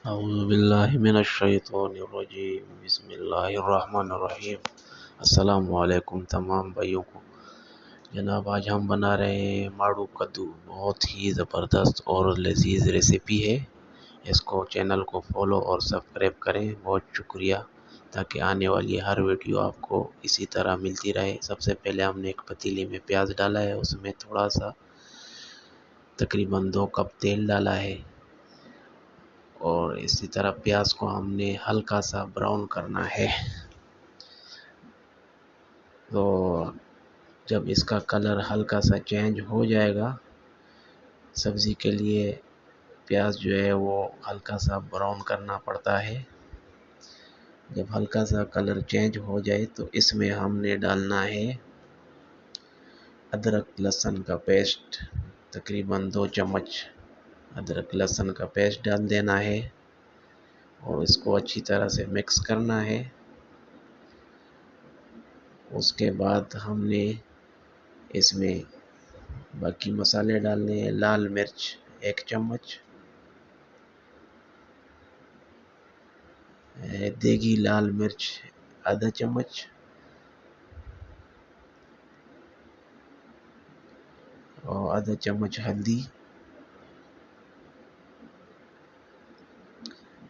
औज़ुबिल्लाहिमिनश्शैतानिर्रजीम बिस्मिल्लाहिर्रहमानिर्रहीम। अस्सलामु अलैकुम तमाम भाइयों को। जनाब आज हम बना रहे हैं माड़ू कद्दू। बहुत ही ज़बरदस्त और लजीज रेसिपी है। इसको चैनल को फॉलो और सब्सक्राइब करें। बहुत शुक्रिया, ताकि आने वाली हर वीडियो आपको इसी तरह मिलती रहे। सबसे पहले हमने एक पतीली में प्याज डाला है, उसमें थोड़ा सा तकरीबन 2 कप तेल डाला है और इसी तरह प्याज को हमने हल्का सा ब्राउन करना है। तो जब इसका कलर हल्का सा चेंज हो जाएगा, सब्ज़ी के लिए प्याज जो है वो हल्का सा ब्राउन करना पड़ता है। जब हल्का सा कलर चेंज हो जाए तो इसमें हमने डालना है अदरक लहसुन का पेस्ट। तकरीबन 2 चम्मच अदरक लहसुन का पेस्ट डाल देना है और इसको अच्छी तरह से मिक्स करना है। उसके बाद हमने इसमें बाकी मसाले डालने हैं। लाल मिर्च 1 चम्मच, देगी लाल मिर्च आधा चम्मच और आधा चम्मच हल्दी,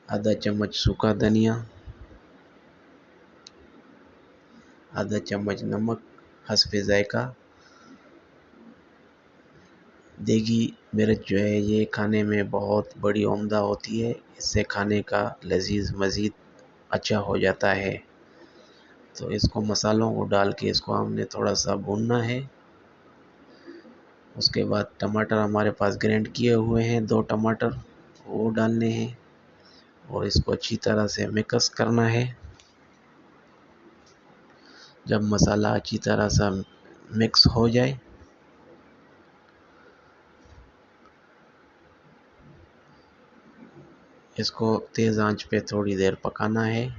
आधा चम्मच सूखा धनिया, आधा चम्मच नमक हस्बे ज़ायका। देगी मिर्च जो है ये खाने में बहुत बड़ी उम्दा होती है, इससे खाने का लजीज मज़ीद अच्छा हो जाता है। तो इसको मसालों को डाल के इसको हमने थोड़ा सा भूनना है। उसके बाद टमाटर हमारे पास ग्राइंड किए हुए हैं, 2 टमाटर वो डालने हैं और इसको अच्छी तरह से मिक्स करना है। जब मसाला अच्छी तरह से मिक्स हो जाए इसको तेज़ आंच पे थोड़ी देर पकाना है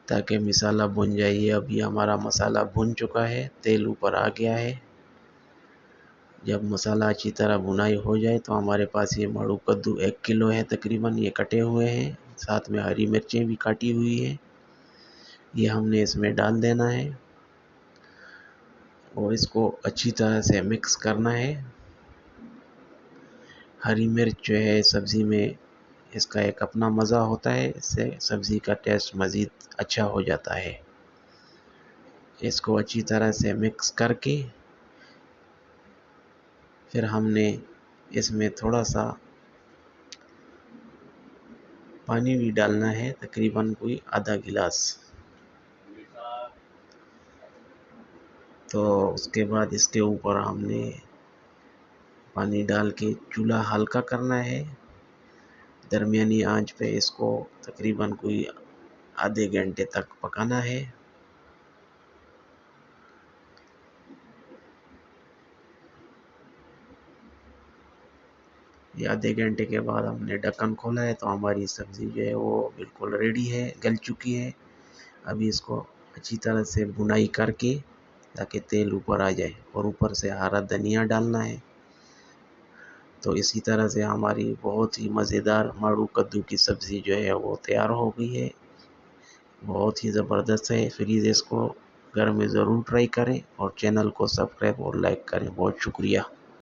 ताकि मसाला भुन जाए। ये अभी हमारा मसाला भुन चुका है, तेल ऊपर आ गया है। जब मसाला अच्छी तरह भुनाई हो जाए तो हमारे पास ये माड़ू कद्दू 1 किलो है तकरीबन, ये कटे हुए हैं। साथ में हरी मिर्चें भी काटी हुई हैं, ये हमने इसमें डाल देना है और इसको अच्छी तरह से मिक्स करना है। हरी मिर्च जो है सब्ज़ी में इसका एक अपना मज़ा होता है, इससे सब्ज़ी का टेस्ट मज़ीद अच्छा हो जाता है। इसको अच्छी तरह से मिक्स करके फिर हमने इसमें थोड़ा सा पानी भी डालना है, तकरीबन कोई आधा गिलास। तो उसके बाद इसके ऊपर हमने पानी डाल के चूल्हा हल्का करना है। दरमियानी आंच पे इसको तकरीबन कोई आधे घंटे तक पकाना है। ये आधे घंटे के बाद हमने ढक्कन खोला है तो हमारी सब्ज़ी जो है वो बिल्कुल रेडी है, गल चुकी है। अभी इसको अच्छी तरह से भुनाई करके ताकि तेल ऊपर आ जाए और ऊपर से हरा धनिया डालना है। तो इसी तरह से हमारी बहुत ही मज़ेदार माड़ू कद्दू की सब्ज़ी जो है वो तैयार हो गई है। बहुत ही ज़बरदस्त है। प्लीज़ इसको घर में ज़रूर ट्राई करें और चैनल को सब्सक्राइब और लाइक करें। बहुत शुक्रिया।